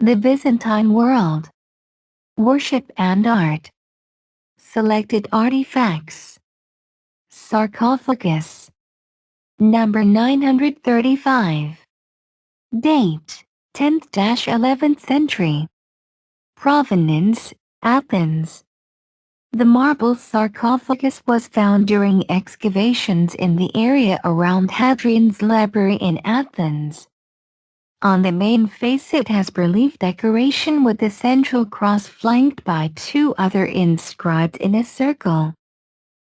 The Byzantine world. Worship and art. Selected artifacts. Sarcophagus. Number 935. Date: 10th–11th century. Provenance: Athens. The marble sarcophagus was found during excavations in the area around Hadrian's library in Athens. On the main face it has relief decoration with the central cross flanked by two other inscribed in a circle.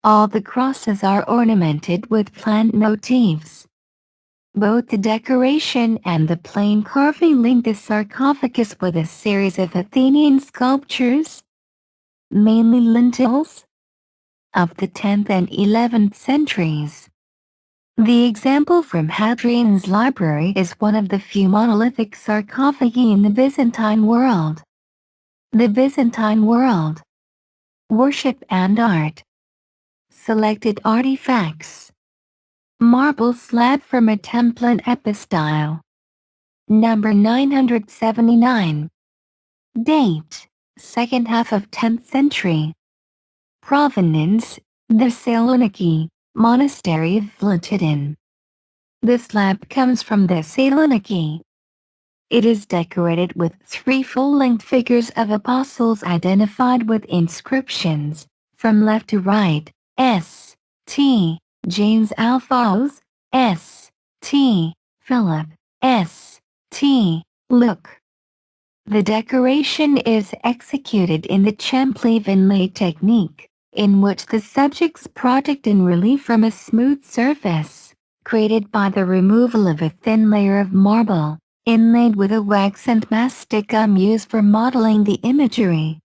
All the crosses are ornamented with plant motifs. Both the decoration and the plain carving link the sarcophagus with a series of Athenian sculptures, mainly lintels, of the 10th and 11th centuries. The example from Hadrian's library is one of the few monolithic sarcophagi in the Byzantine world. The Byzantine world. Worship and art. Selected artifacts. Marble slab from a template epistyle. Number 979. Date: second half of 10th century. Provenance: the Saloniki Monastery of Vlatidin. The slab comes from the Saloniki. It is decorated with three full-length figures of apostles identified with inscriptions, from left to right: S. T. James Alphonse, S. T. Philip, S. T. Luke. The decoration is executed in the Champlive inlay technique, in which the subjects project in relief from a smooth surface, created by the removal of a thin layer of marble, inlaid with a wax and mastic gum used for modeling the imagery.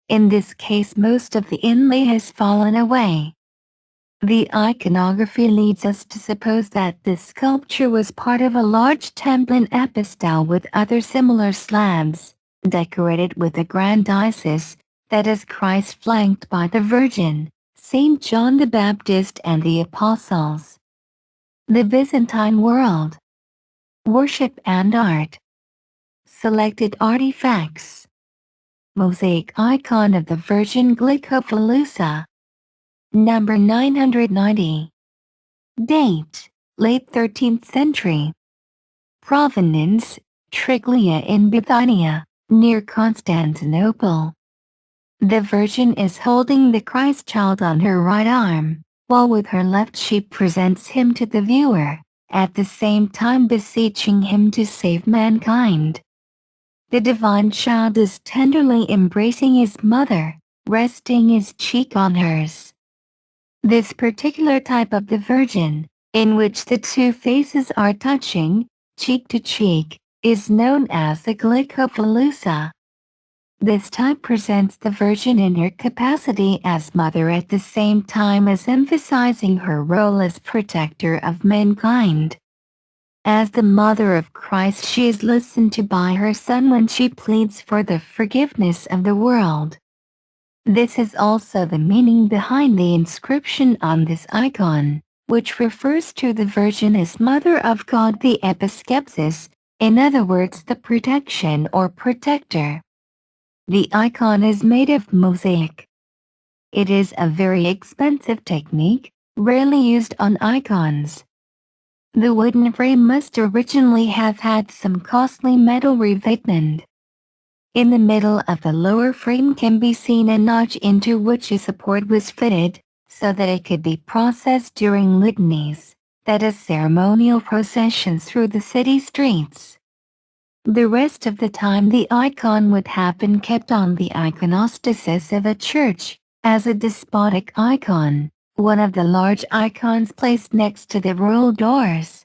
In this case most of the inlay has fallen away. The iconography leads us to suppose that this sculpture was part of a large template epistyle with other similar slabs, decorated with a grand Isis, that is Christ flanked by the Virgin, Saint John the Baptist and the Apostles. The Byzantine world. Worship and art. Selected artifacts. Mosaic icon of the Virgin Glycophalusa. Number 990. Date: late 13th century. Provenance: Triglia in Bithynia, near Constantinople. The Virgin is holding the Christ child on her right arm, while with her left she presents him to the viewer, at the same time beseeching him to save mankind. The divine child is tenderly embracing his mother, resting his cheek on hers. This particular type of the Virgin, in which the two faces are touching, cheek to cheek, is known as the Glycophalusa. This type presents the Virgin in her capacity as mother at the same time as emphasizing her role as protector of mankind. As the mother of Christ, she is listened to by her Son when she pleads for the forgiveness of the world. This is also the meaning behind the inscription on this icon, which refers to the Virgin as Mother of God, the Episkepsis, in other words the protection or protector. The icon is made of mosaic. It is a very expensive technique, rarely used on icons. The wooden frame must originally have had some costly metal revetment. In the middle of the lower frame can be seen a notch into which a support was fitted, so that it could be processed during litanies, that is ceremonial processions through the city streets. The rest of the time the icon would have been kept on the iconostasis of a church, as a despotic icon, one of the large icons placed next to the royal doors.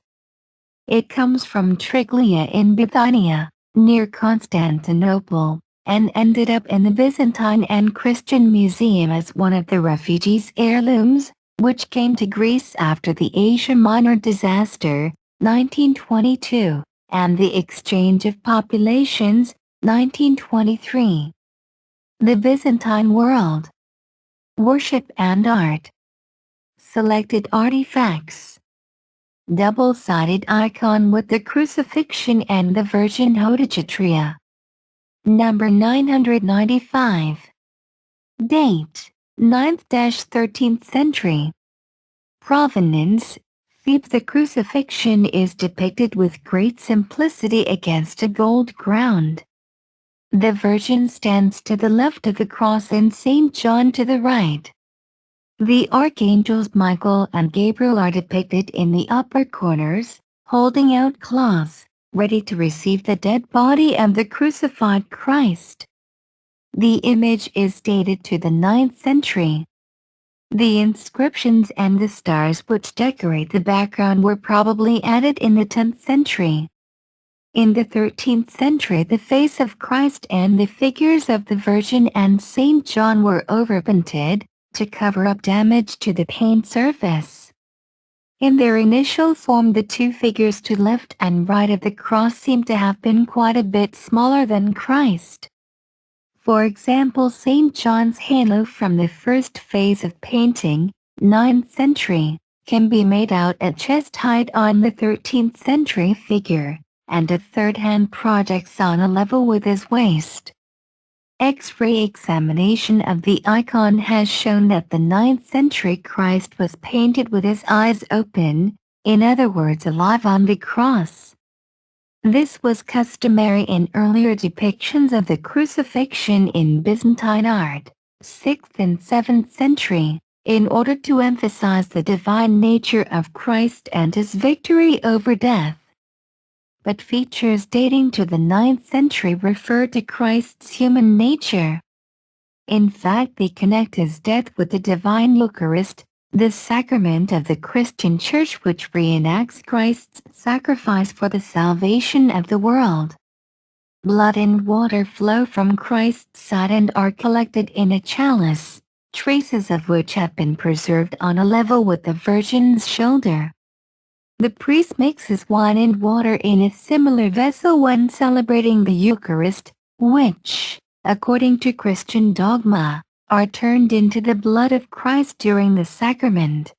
It comes from Triglia in Bithynia, near Constantinople, and ended up in the Byzantine and Christian Museum as one of the refugees' heirlooms, which came to Greece after the Asia Minor disaster, 1922, and the exchange of populations, 1923. The Byzantine world. Worship and art. Selected artifacts. Double-sided icon with the crucifixion and the Virgin Hodegetria, Number 995. Date: 9th–13th century. Provenance: Thebes. The crucifixion is depicted with great simplicity against a gold ground. The Virgin stands to the left of the cross and St. John to the right. The archangels Michael and Gabriel are depicted in the upper corners, holding out cloths, ready to receive the dead body of the crucified Christ. The image is dated to the 9th century. The inscriptions and the stars which decorate the background were probably added in the 10th century. In the 13th century, the face of Christ and the figures of the Virgin and St. John were overpainted to cover up damage to the paint surface. In their initial form, the two figures to left and right of the cross seem to have been quite a bit smaller than Christ. For example, St. John's halo from the first phase of painting, 9th century, can be made out at chest height on the 13th century figure, and a third hand projects on a level with his waist. X-ray examination of the icon has shown that the 9th century Christ was painted with his eyes open, in other words alive on the cross. This was customary in earlier depictions of the crucifixion in Byzantine art, 6th and 7th century, in order to emphasize the divine nature of Christ and his victory over death. But features dating to the 9th century refer to Christ's human nature. In fact, they connect his death with the divine Eucharist, the sacrament of the Christian Church which reenacts Christ's sacrifice for the salvation of the world. Blood and water flow from Christ's side and are collected in a chalice, traces of which have been preserved on a level with the Virgin's shoulder. The priest mixes wine and water in a similar vessel when celebrating the Eucharist, which, according to Christian dogma, are turned into the blood of Christ during the sacrament.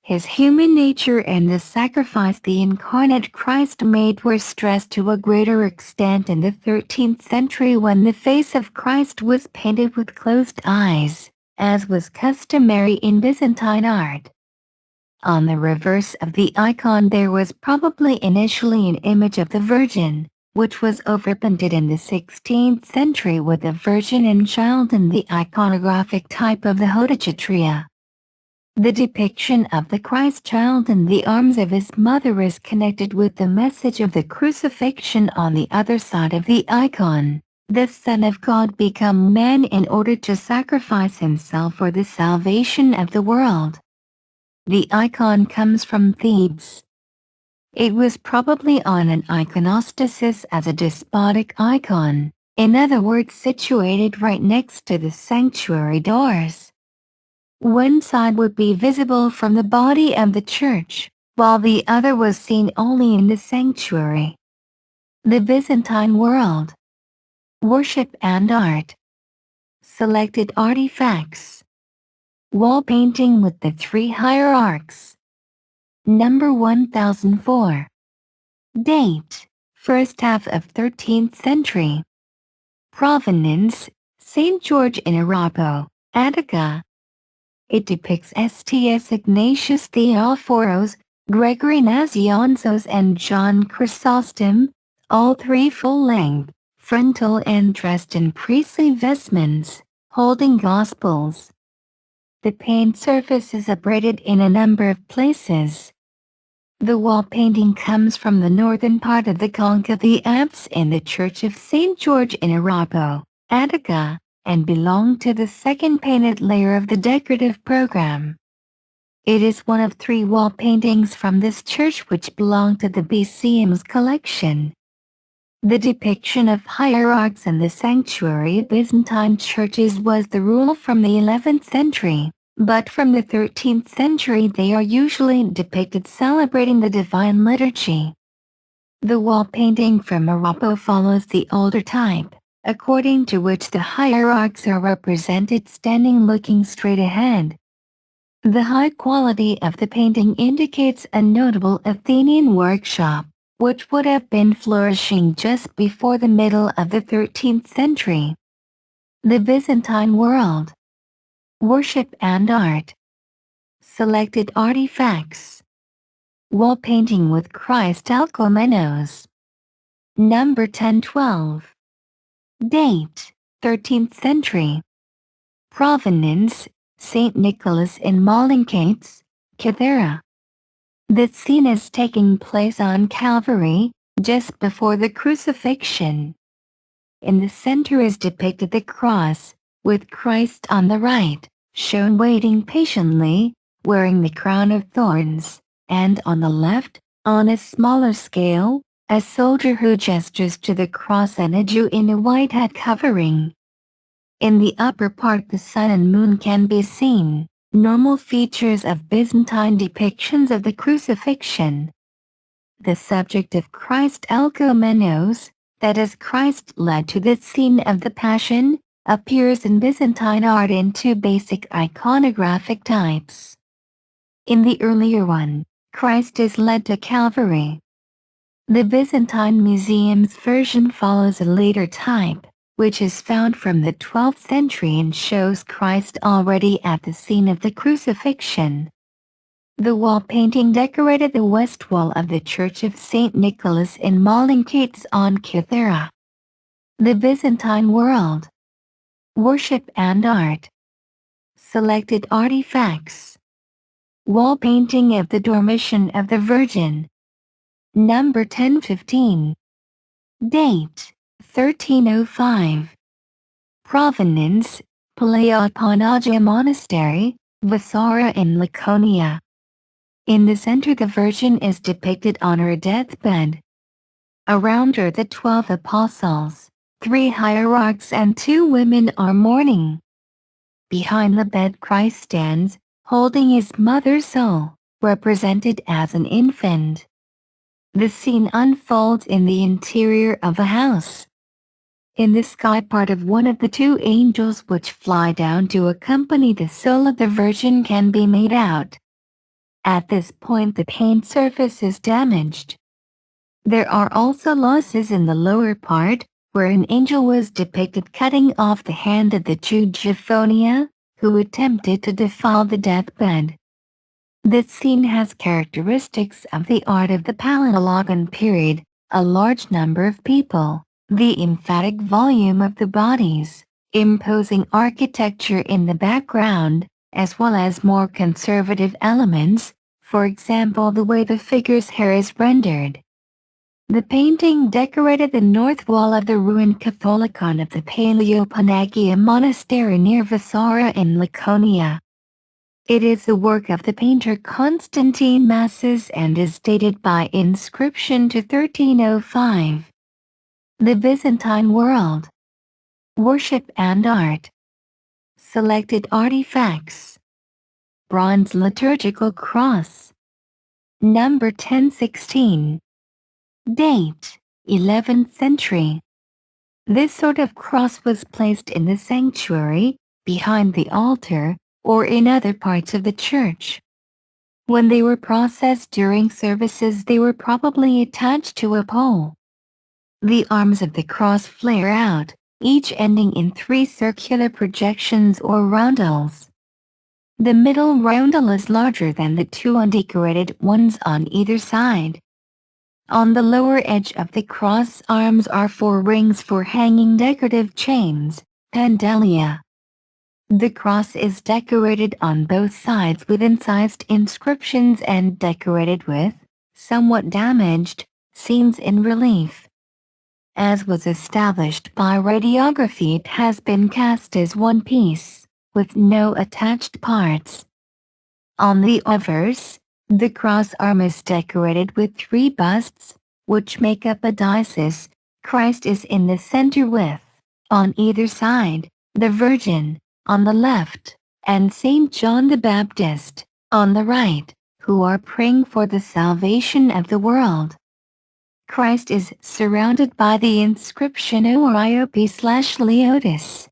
His human nature and the sacrifice the incarnate Christ made were stressed to a greater extent in the 13th century when the face of Christ was painted with closed eyes, as was customary in Byzantine art. On the reverse of the icon there was probably initially an image of the Virgin, which was overpainted in the 16th century with the Virgin and Child in the iconographic type of the Hodegetria. The depiction of the Christ Child in the arms of his mother is connected with the message of the crucifixion on the other side of the icon. The Son of God became man in order to sacrifice himself for the salvation of the world. The icon comes from Thebes. It was probably on an iconostasis as a despotic icon, in other words situated right next to the sanctuary doors. One side would be visible from the body of the church, while the other was seen only in the sanctuary. The Byzantine world. Worship and art. Selected artifacts. Wall painting with the three hierarchs. Number 1004. Date: first half of 13th century. Provenance: St. George in Arapo, Attica. It depicts Sts Ignatius Theophoros, Gregory Nazianzos and John Chrysostom, all three full-length, frontal and dressed in priestly vestments, holding Gospels. The paint surface is abraded in a number of places. The wall painting comes from the northern part of the conch of the apse in the Church of St. George in Arapo, Attica, and belonged to the second painted layer of the decorative program. It is one of three wall paintings from this church which belong to the BCM's collection. The depiction of hierarchs in the sanctuary of Byzantine churches was the rule from the 11th century, but from the 13th century they are usually depicted celebrating the divine liturgy. The wall painting from Arapo follows the older type, according to which the hierarchs are represented standing looking straight ahead. The high quality of the painting indicates a notable Athenian workshop, which would have been flourishing just before the middle of the 13th century. The Byzantine world. Worship and art. Selected artifacts. Wall painting with Christ Alcomenos. Number 1012. Date, 13th century. Provenance, St. Nicholas in Mallincates, Cythera. The scene is taking place on Calvary, just before the crucifixion. In the center is depicted the cross, with Christ on the right, shown waiting patiently, wearing the crown of thorns, and on the left, on a smaller scale, a soldier who gestures to the cross and a Jew in a white hat covering. In the upper part the sun and moon can be seen, normal features of Byzantine depictions of the crucifixion. The subject of Christ Alcomenos, that is Christ led to the scene of the Passion, appears in Byzantine art in two basic iconographic types. In the earlier one, Christ is led to Calvary. The Byzantine Museum's version follows a later type, which is found from the 12th century and shows Christ already at the scene of the crucifixion. The wall painting decorated the west wall of the Church of St. Nicholas in Mallincates on Cythera. The Byzantine world. Worship and art. Selected artifacts. Wall painting of the Dormition of the Virgin. Number 1015. Date, 1305. Provenance, Paleoponagia Monastery, Vasara in Laconia. In the center the Virgin is depicted on her deathbed. Around her the 12 apostles, 3 hierarchs and 2 women are mourning. Behind the bed Christ stands, holding his mother's soul, represented as an infant. The scene unfolds in the interior of a house. In the sky part of one of the 2 angels which fly down to accompany the soul of the Virgin can be made out. At this point the paint surface is damaged. There are also losses in the lower part, where an angel was depicted cutting off the hand of the Jew Japhonia, who attempted to defile the deathbed. This scene has characteristics of the art of the Paleologan period, a large number of people, the emphatic volume of the bodies, imposing architecture in the background, as well as more conservative elements, for example the way the figure's hair is rendered. The painting decorated the north wall of the ruined Catholicon of the Paleoponagia Monastery near Vasara in Laconia. It is the work of the painter Constantine Masses and is dated by inscription to 1305. The Byzantine world. Worship and art. Selected artifacts. Bronze liturgical cross. Number 1016. Date, 11th century. This sort of cross was placed in the sanctuary, behind the altar, or in other parts of the church. When they were processed during services they were probably attached to a pole. The arms of the cross flare out, each ending in 3 circular projections or roundels. The middle roundel is larger than the 2 undecorated ones on either side. On the lower edge of the cross arms are 4 rings for hanging decorative chains, pendalia. The cross is decorated on both sides with incised inscriptions and decorated with, somewhat damaged, scenes in relief. As was established by radiography, it has been cast as one piece, with no attached parts. On the obverse, the cross arm is decorated with 3 busts, which make up a diocese. Christ is in the center with, on either side, the Virgin, on the left, and Saint John the Baptist, on the right, who are praying for the salvation of the world. Christ is surrounded by the inscription Oriope/Leotis.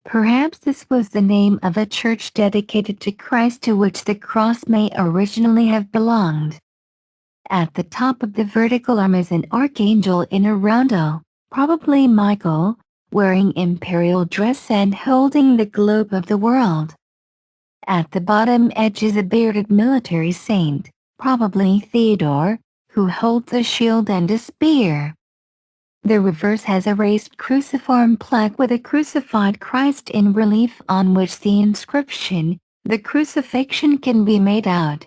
Perhaps this was the name of a church dedicated to Christ to which the cross may originally have belonged. At the top of the vertical arm is an archangel in a roundel, probably Michael, wearing imperial dress and holding the globe of the world. At the bottom edge is a bearded military saint, probably Theodore, who holds a shield and a spear. The reverse has a raised cruciform plaque with a crucified Christ in relief on which the inscription, "The Crucifixion," can be made out.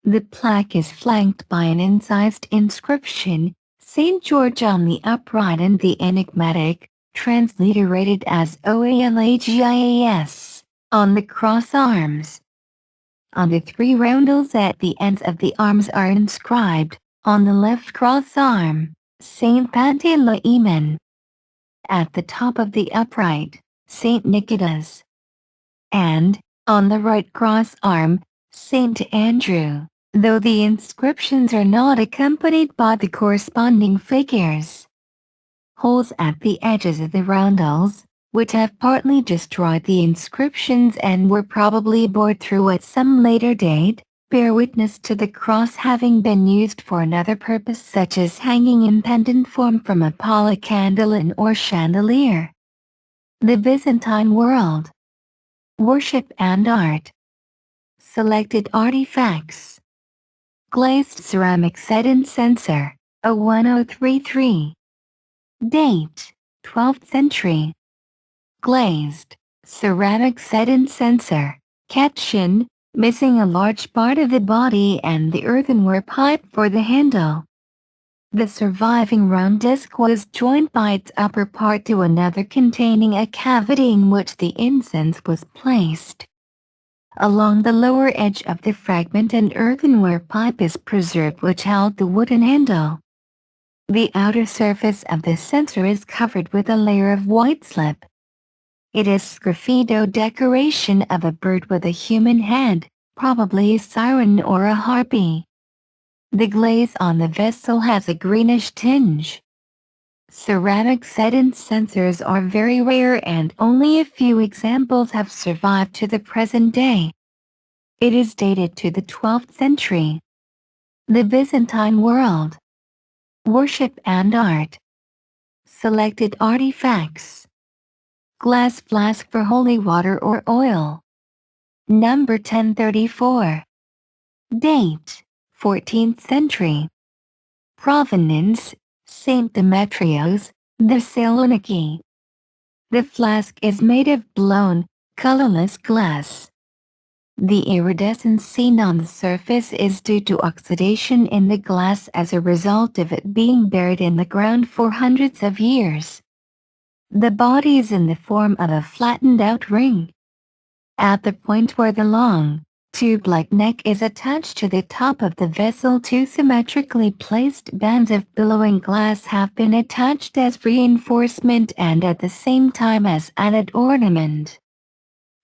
The plaque is flanked by an incised inscription, "St. George on the upright," and the enigmatic, transliterated as OALAGIAS, "on the cross arms." On the three roundels at the ends of the arms are inscribed, on the left cross arm, "Saint Panteleimon." At the top of the upright, "Saint Nicodemus." And, on the right cross arm, "Saint Andrew," though the inscriptions are not accompanied by the corresponding figures. Holes at the edges of the roundels, which have partly destroyed the inscriptions and were probably bored through at some later date, bear witness to the cross having been used for another purpose, such as hanging in pendant form from a polycandelon or chandelier. The Byzantine world. Worship and art. Selected artifacts. Glazed ceramic set in censer, A1033. Date, 12th century. Glazed ceramic set in censer, caption, missing a large part of the body and the earthenware pipe for the handle. The surviving round disc was joined by its upper part to another containing a cavity in which the incense was placed. Along the lower edge of the fragment an earthenware pipe is preserved which held the wooden handle. The outer surface of the censer is covered with a layer of white slip. It is sgraffito decoration of a bird with a human head, probably a siren or a harpy. The glaze on the vessel has a greenish tinge. Ceramic set-in censers are very rare and only a few examples have survived to the present day. It is dated to the 12th century. The Byzantine world. Worship and art. Selected artifacts. Glass flask for holy water or oil. Number 1034. Date, 14th century. Provenance, St. Demetrios, Thessaloniki. The flask is made of blown, colorless glass. The iridescence seen on the surface is due to oxidation in the glass as a result of it being buried in the ground for hundreds of years. The body is in the form of a flattened out ring. At the point where the long, tube-like neck is attached to the top of the vessel, two symmetrically placed bands of billowing glass have been attached as reinforcement and at the same time as added ornament.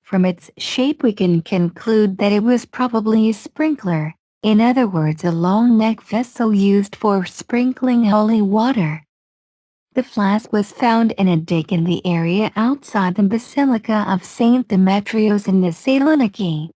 From its shape we can conclude that it was probably a sprinkler, in other words a long neck vessel used for sprinkling holy water. The flask was found in a dig in the area outside the Basilica of St. Demetrios in Thessaloniki.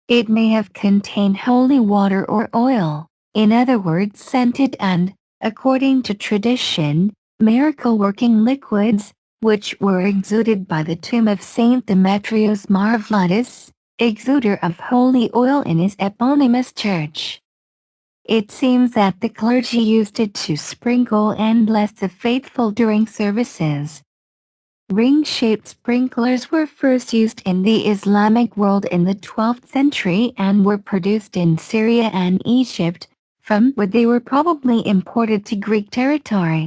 It may have contained holy water or oil, in other words scented and, according to tradition, miracle-working liquids, which were exuded by the tomb of St. Demetrios Marvelatus, exuder of holy oil in his eponymous church. It seems that the clergy used it to sprinkle and bless the faithful during services. Ring-shaped sprinklers were first used in the Islamic world in the 12th century and were produced in Syria and Egypt, from where they were probably imported to Greek territory.